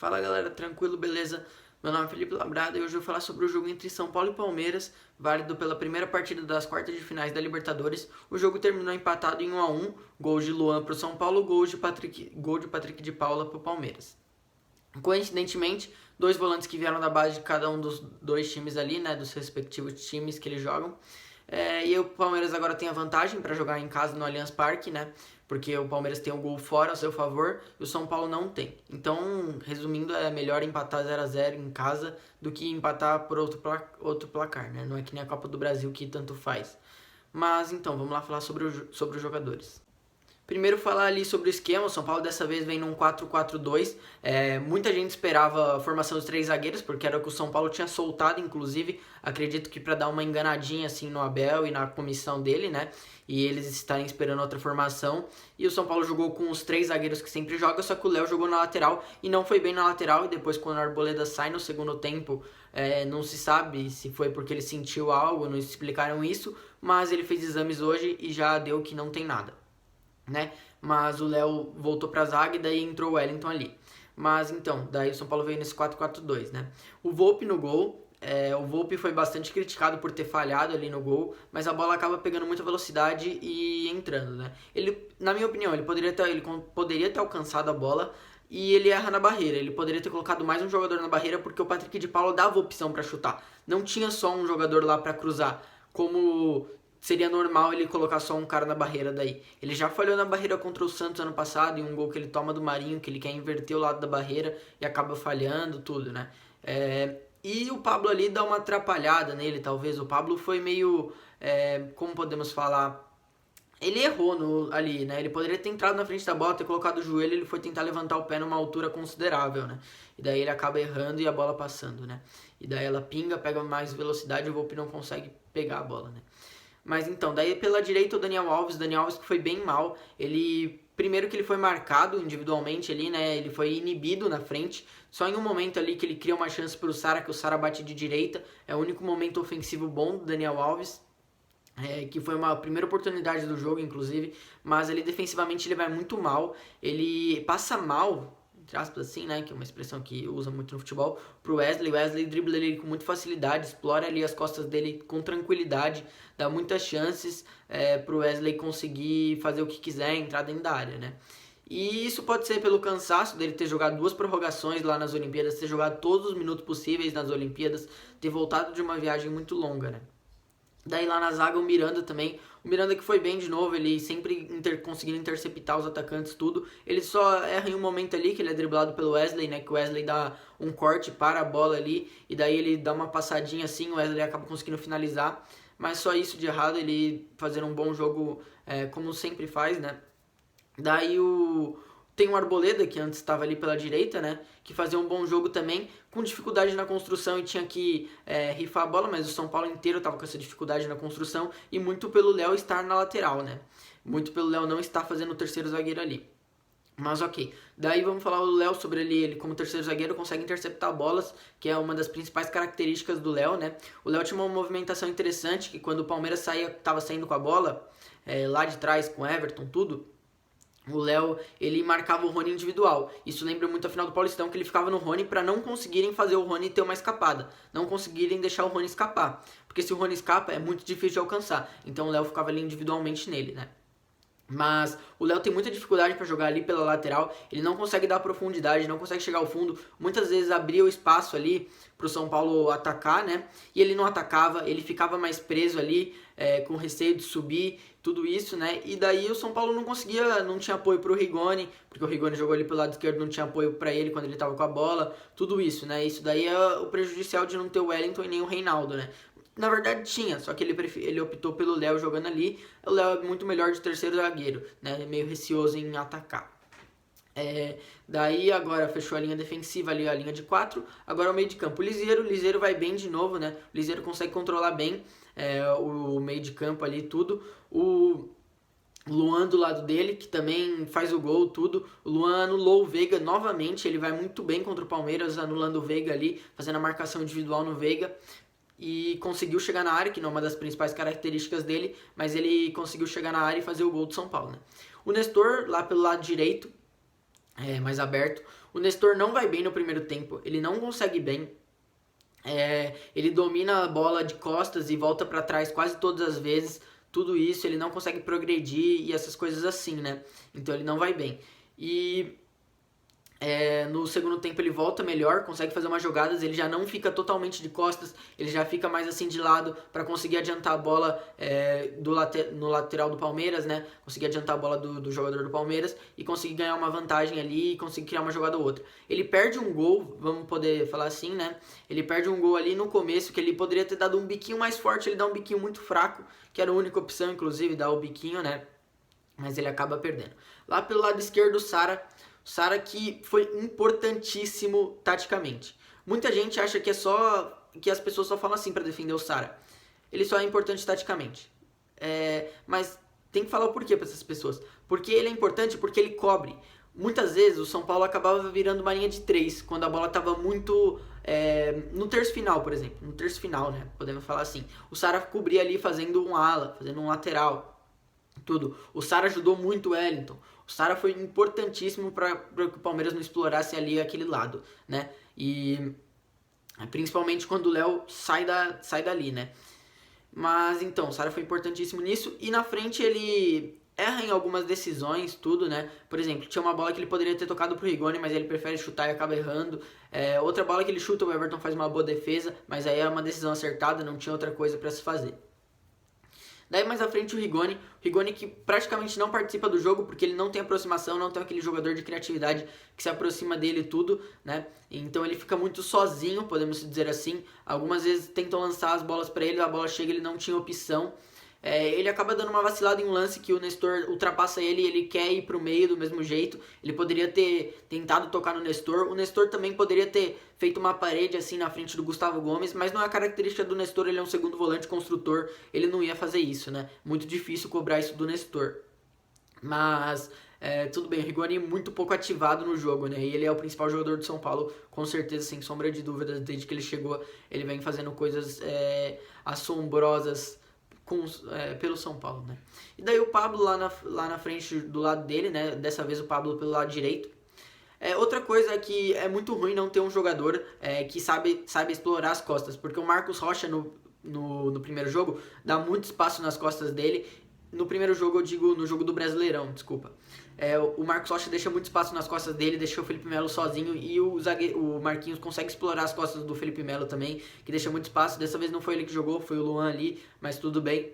Fala galera, tranquilo, beleza? Meu nome é Felipe Labrada e hoje eu vou falar sobre o jogo entre São Paulo e Palmeiras, válido pela primeira partida das quartas de finais da Libertadores. O jogo terminou empatado em 1-1, gols de Luan para o São Paulo, gol de Patrick de Paula para o Palmeiras. Coincidentemente, dois volantes que vieram da base de cada um dos dois times ali, né, dos respectivos times que eles jogam. E o Palmeiras agora tem a vantagem para jogar em casa no Allianz Parque, né? Porque o Palmeiras tem um gol fora a seu favor e o São Paulo não tem. Então, resumindo, é melhor empatar 0-0 em casa do que empatar por outro placar, né? Não é que nem a Copa do Brasil que tanto faz. Mas então, vamos lá falar sobre os jogadores. Primeiro falar ali sobre o esquema, o São Paulo dessa vez vem num 4-4-2, muita gente esperava a formação dos três zagueiros, porque era o que o São Paulo tinha soltado, inclusive, acredito que para dar uma enganadinha assim no Abel e na comissão dele, né, e eles estarem esperando outra formação, e o São Paulo jogou com os três zagueiros que sempre joga, só que o Léo jogou na lateral e não foi bem na lateral, e depois quando o Arboleda sai no segundo tempo, não se sabe se foi porque ele sentiu algo, não explicaram isso, mas ele fez exames hoje e já deu que não tem nada, né? Mas o Léo voltou pra zaga e daí entrou o Wellington ali. Mas então, daí o São Paulo veio nesse 4-4-2, né? O Volpi no gol, o Volpi foi bastante criticado por ter falhado ali no gol, mas a bola acaba pegando muita velocidade e entrando, né? Ele, na minha opinião, ele poderia ter alcançado a bola e ele erra na barreira. Ele poderia ter colocado mais um jogador na barreira porque o Patrick de Paula dava opção para chutar. Não tinha só um jogador lá para cruzar, como seria normal ele colocar só um cara na barreira daí. Ele já falhou na barreira contra o Santos ano passado, em um gol que ele toma do Marinho, que ele quer inverter o lado da barreira e acaba falhando, tudo, né? E o Pablo ali dá uma atrapalhada nele, talvez. O Pablo foi meio, como podemos falar, ele errou ali, né? Ele poderia ter entrado na frente da bola, ter colocado o joelho, ele foi tentar levantar o pé numa altura considerável, né? E daí ele acaba errando e a bola passando, né? E daí ela pinga, pega mais velocidade e o Volpi não consegue pegar a bola, né? Mas então, daí pela direita o Daniel Alves que foi bem mal, primeiro que ele foi marcado individualmente ali, né, ele foi inibido na frente, só em um momento ali que ele cria uma chance pro Sara, que o Sara bate de direita, é o único momento ofensivo bom do Daniel Alves, que foi uma primeira oportunidade do jogo, inclusive, mas ele defensivamente ele vai muito mal, ele passa mal, entre aspas assim, né, que é uma expressão que usa muito no futebol, pro Wesley. O Wesley dribla ele com muita facilidade, explora ali as costas dele com tranquilidade, dá muitas chances pro Wesley conseguir fazer o que quiser, entrar dentro da área, né. E isso pode ser pelo cansaço dele ter jogado 2 prorrogações lá nas Olimpíadas, ter jogado todos os minutos possíveis nas Olimpíadas, ter voltado de uma viagem muito longa, né. Daí lá na zaga o Miranda também, o Miranda que foi bem de novo, ele sempre conseguindo interceptar os atacantes, tudo. Ele só erra em um momento ali, que ele é driblado pelo Wesley, né, que o Wesley dá um corte para a bola ali, e daí ele dá uma passadinha assim, o Wesley acaba conseguindo finalizar. Mas só isso de errado, ele fazer um bom jogo como sempre faz, né. Daí tem o Arboleda, que antes estava ali pela direita, né? Que fazia um bom jogo também, com dificuldade na construção e tinha que rifar a bola, mas o São Paulo inteiro estava com essa dificuldade na construção e muito pelo Léo estar na lateral, né? Muito pelo Léo não estar fazendo o terceiro zagueiro ali. Mas ok, daí vamos falar do Léo sobre ele como terceiro zagueiro, consegue interceptar bolas, que é uma das principais características do Léo, né? O Léo tinha uma movimentação interessante, que quando o Palmeiras estava saindo com a bola, lá de trás com o Everton, tudo, o Léo, ele marcava o Rony individual. Isso lembra muito a final do Paulistão, que ele ficava no Rony para não conseguirem fazer o Rony ter uma escapada. Não conseguirem deixar o Rony escapar. Porque se o Rony escapa, é muito difícil de alcançar. Então o Léo ficava ali individualmente nele, né? Mas o Léo tem muita dificuldade para jogar ali pela lateral, ele não consegue dar profundidade, não consegue chegar ao fundo, muitas vezes abria o espaço ali pro São Paulo atacar, né? E ele não atacava, ele ficava mais preso ali, com receio de subir, tudo isso, né? E daí o São Paulo não tinha apoio pro Rigoni, porque o Rigoni jogou ali pelo lado esquerdo, não tinha apoio para ele quando ele tava com a bola, tudo isso, né? Isso daí é o prejudicial de não ter o Wellington e nem o Reinaldo, né? Na verdade tinha, só que ele optou pelo Léo jogando ali. O Léo é muito melhor de terceiro zagueiro, né? Meio receoso em atacar. Daí agora fechou a linha defensiva ali, a linha de 4. Agora o meio de campo. O Liseiro vai bem de novo, né? O Liseiro consegue controlar bem o meio de campo ali, tudo. O Luan do lado dele, que também faz o gol, tudo. O Luan anulou o Veiga novamente, ele vai muito bem contra o Palmeiras, anulando o Veiga ali, fazendo a marcação individual no Veiga. E conseguiu chegar na área, que não é uma das principais características dele, mas ele conseguiu chegar na área e fazer o gol do São Paulo, né? O Nestor, lá pelo lado direito, mais aberto, O Nestor não vai bem no primeiro tempo, ele não consegue bem. Ele domina a bola de costas e volta para trás quase todas as vezes. Tudo isso, ele não consegue progredir e essas coisas assim, né? Então ele não vai bem. E no segundo tempo ele volta melhor, consegue fazer umas jogadas, ele já não fica totalmente de costas, ele já fica mais assim de lado para conseguir adiantar a bola no lateral do Palmeiras, né? Conseguir adiantar a bola do jogador do Palmeiras e conseguir ganhar uma vantagem ali e conseguir criar uma jogada ou outra. Ele perde um gol, vamos poder falar assim, né? Ele perde um gol ali no começo, que ele poderia ter dado um biquinho mais forte, ele dá um biquinho muito fraco, que era a única opção, inclusive, dar o biquinho, né? Mas ele acaba perdendo. Lá pelo lado esquerdo, o Sara que foi importantíssimo taticamente. Muita gente acha que que as pessoas só falam assim para defender o Sara. Ele só é importante taticamente. Mas tem que falar o porquê para essas pessoas. Porque ele é importante porque ele cobre. Muitas vezes o São Paulo acabava virando uma linha de 3, quando a bola estava muito no terço final, por exemplo. No terço final, né? Podemos falar assim. O Sara cobria ali fazendo um ala, fazendo um lateral. Tudo. O Sara ajudou muito o Wellington. O Sara foi importantíssimo para que o Palmeiras não explorasse ali aquele lado, né? E principalmente quando o Léo sai dali, né? Mas então, o Sara foi importantíssimo nisso. E na frente ele erra em algumas decisões, tudo, né? Por exemplo, tinha uma bola que ele poderia ter tocado pro Rigoni, mas ele prefere chutar e acaba errando. Outra bola que ele chuta, o Everton faz uma boa defesa, mas aí é uma decisão acertada, não tinha outra coisa para se fazer. Daí mais à frente o Rigoni que praticamente não participa do jogo porque ele não tem aproximação, não tem aquele jogador de criatividade que se aproxima dele e tudo, né? Então ele fica muito sozinho, podemos dizer assim. Algumas vezes tentam lançar as bolas para ele, a bola chega, ele não tinha opção. Ele acaba dando uma vacilada em um lance que o Nestor ultrapassa ele e ele quer ir pro meio do mesmo jeito. Ele poderia ter tentado tocar no Nestor. O Nestor também poderia ter feito uma parede assim na frente do Gustavo Gomes, mas não é a característica do Nestor, ele é um segundo volante construtor, ele não ia fazer isso, né? Muito difícil cobrar isso do Nestor. Mas tudo bem, o Rigoni é muito pouco ativado no jogo, né? E ele é o principal jogador do São Paulo, com certeza, sem sombra de dúvidas. Desde que ele chegou, ele vem fazendo coisas assombrosas pelo São Paulo, né? E daí o Pablo lá na frente do lado dele, né? Dessa vez o Pablo pelo lado direito. Outra coisa é que é muito ruim não ter um jogador que sabe explorar as costas, porque o Marcos Rocha no primeiro jogo dá muito espaço nas costas dele. No primeiro jogo, eu digo no jogo do Brasileirão, desculpa. O Marcos Rocha deixa muito espaço nas costas dele, deixou o Felipe Melo sozinho e o Marquinhos consegue explorar as costas do Felipe Melo também, que deixa muito espaço. Dessa vez não foi ele que jogou, foi o Luan ali, mas tudo bem.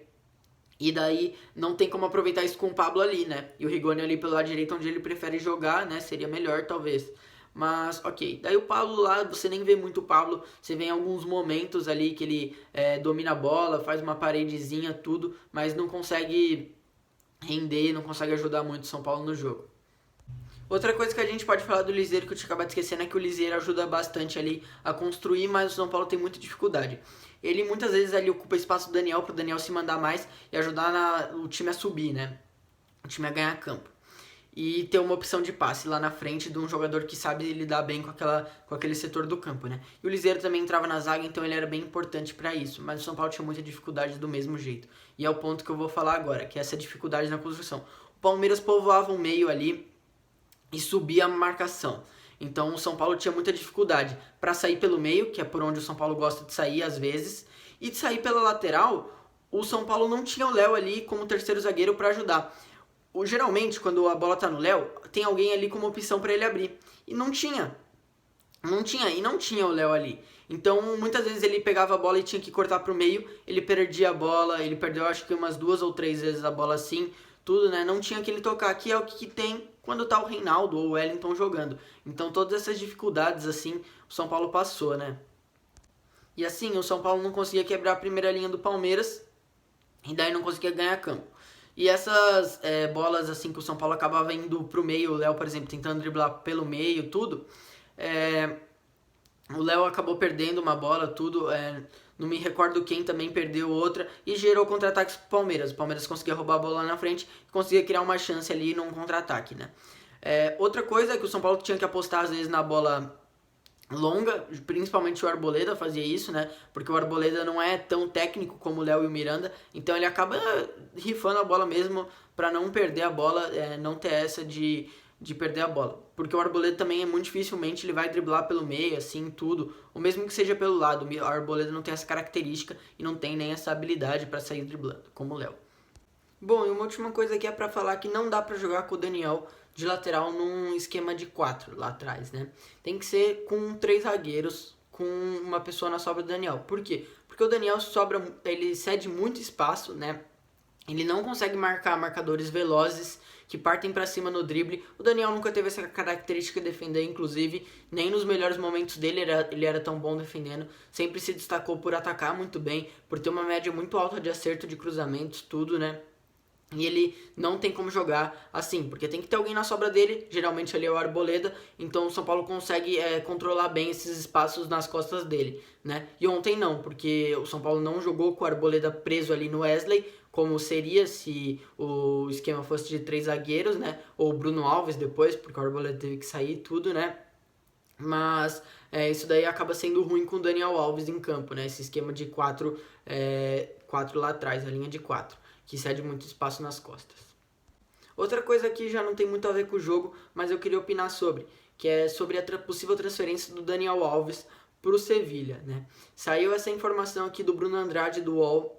E daí não tem como aproveitar isso com o Pablo ali, né? E o Rigoni ali pelo lado direito, onde ele prefere jogar, né? Seria melhor, talvez. Mas, ok. Daí o Pablo lá, você nem vê muito o Pablo. Você vê em alguns momentos ali que ele domina a bola, faz uma paredezinha, tudo. Mas não consegue render, não consegue ajudar muito o São Paulo no jogo. Outra coisa que a gente pode falar do Liseiro, que eu tinha acabado de esquecer, é que o Liseiro ajuda bastante ali a construir, mas o São Paulo tem muita dificuldade. Ele muitas vezes ali ocupa espaço do Daniel, pro Daniel se mandar mais e ajudar o time a subir, né? O time a ganhar campo. E ter uma opção de passe lá na frente de um jogador que sabe lidar bem com aquele setor do campo, né? E o Liseiro também entrava na zaga, então ele era bem importante para isso. Mas o São Paulo tinha muita dificuldade do mesmo jeito. E é o ponto que eu vou falar agora, que é essa dificuldade na construção. O Palmeiras povoava o meio ali e subia a marcação. Então o São Paulo tinha muita dificuldade para sair pelo meio, que é por onde o São Paulo gosta de sair às vezes, e de sair pela lateral. O São Paulo não tinha o Léo ali como terceiro zagueiro para ajudar. Geralmente, quando a bola tá no Léo, tem alguém ali como opção para ele abrir. E não tinha o Léo ali. Então, muitas vezes ele pegava a bola e tinha que cortar pro meio, ele perdia a bola, ele perdeu acho que umas 2 ou 3 vezes a bola assim, tudo, né? Não tinha aquele tocar, que é o que tem quando tá o Reinaldo ou o Wellington jogando. Então, todas essas dificuldades, assim, o São Paulo passou, né? E assim, o São Paulo não conseguia quebrar a primeira linha do Palmeiras, e daí não conseguia ganhar campo. E essas bolas assim que o São Paulo acabava indo pro meio, o Léo, por exemplo, tentando driblar pelo meio, tudo, o Léo acabou perdendo uma bola, tudo, não me recordo quem também perdeu outra, e gerou contra-ataques pro Palmeiras. O Palmeiras conseguia roubar a bola lá na frente e conseguia criar uma chance ali num contra-ataque, né? Outra coisa é que o São Paulo tinha que apostar às vezes na bola longa, principalmente o Arboleda fazia isso, né? Porque o Arboleda não é tão técnico como o Léo e o Miranda, então ele acaba rifando a bola mesmo para não perder a bola, não ter essa de de perder a bola. Porque o Arboleda também é muito dificilmente ele vai driblar pelo meio, assim, tudo. Ou mesmo que seja pelo lado. O Arboleda não tem essa característica e não tem nem essa habilidade para sair driblando, como o Léo. Bom, e uma última coisa aqui é para falar que não dá para jogar com o Daniel de lateral num esquema de 4 lá atrás, né? Tem que ser com 3 zagueiros, com uma pessoa na sobra do Daniel. Por quê? Porque o Daniel ele cede muito espaço, né? Ele não consegue marcar marcadores velozes que partem para cima no drible. O Daniel nunca teve essa característica de defender, inclusive, nem nos melhores momentos dele ele era tão bom defendendo. Sempre se destacou por atacar muito bem, por ter uma média muito alta de acerto de cruzamentos, tudo, né? E ele não tem como jogar assim, porque tem que ter alguém na sobra dele, geralmente ali é o Arboleda, então o São Paulo consegue controlar bem esses espaços nas costas dele, né? E ontem não, porque o São Paulo não jogou com o Arboleda preso ali no Wesley, como seria se o esquema fosse de 3 zagueiros, né? Ou o Bruno Alves depois, porque o Arboleda teve que sair tudo, né? Mas isso daí acaba sendo ruim com o Daniel Alves em campo, né? Esse esquema de 4 lá atrás, a linha de 4, que cede muito espaço nas costas. Outra coisa que já não tem muito a ver com o jogo, mas eu queria opinar sobre, que é sobre a possível transferência do Daniel Alves para o Sevilha, né? Saiu essa informação aqui do Bruno Andrade do UOL,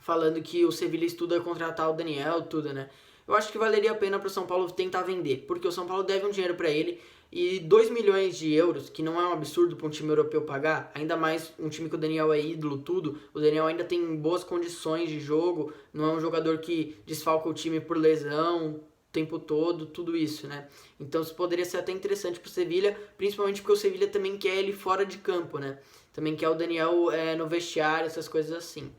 falando que o Sevilha estuda contratar o Daniel, tudo, né? Eu acho que valeria a pena para o São Paulo tentar vender, porque o São Paulo deve um dinheiro para ele, e 2 milhões de euros, que não é um absurdo para um time europeu pagar, ainda mais um time que o Daniel é ídolo, tudo. O Daniel ainda tem boas condições de jogo, não é um jogador que desfalca o time por lesão o tempo todo, tudo isso, né? Então isso poderia ser até interessante para o Sevilha, principalmente porque o Sevilha também quer ele fora de campo, né? Também quer o Daniel no vestiário, essas coisas assim.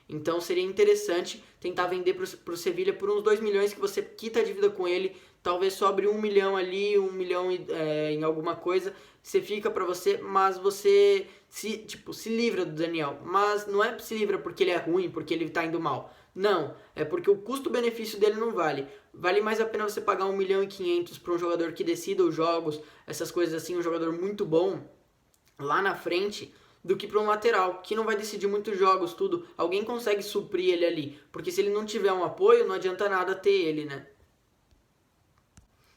Então seria interessante tentar vender para o Sevilha por uns 2 milhões, que você quita a dívida com ele, talvez sobre 1 milhão ali, 1 milhão em alguma coisa, você fica para você, mas você se livra do Daniel. Mas não é se livra porque ele é ruim, porque ele tá indo mal. Não, é porque o custo-benefício dele não vale. Vale mais a pena você pagar 1 milhão e 500 para um jogador que decida os jogos, essas coisas assim, um jogador muito bom lá na frente, do que para um lateral, que não vai decidir muitos jogos, tudo. Alguém consegue suprir ele ali, porque se ele não tiver um apoio, não adianta nada ter ele, né?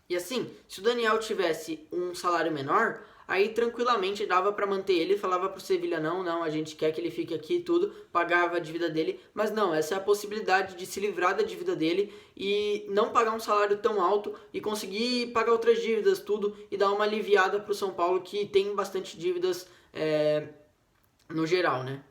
E assim, se o Daniel tivesse um salário menor, aí tranquilamente dava para manter ele, falava pro Sevilha, não, a gente quer que ele fique aqui e tudo, pagava a dívida dele, mas não, essa é a possibilidade de se livrar da dívida dele e não pagar um salário tão alto e conseguir pagar outras dívidas, tudo, e dar uma aliviada pro São Paulo, que tem bastante dívidas no geral, né?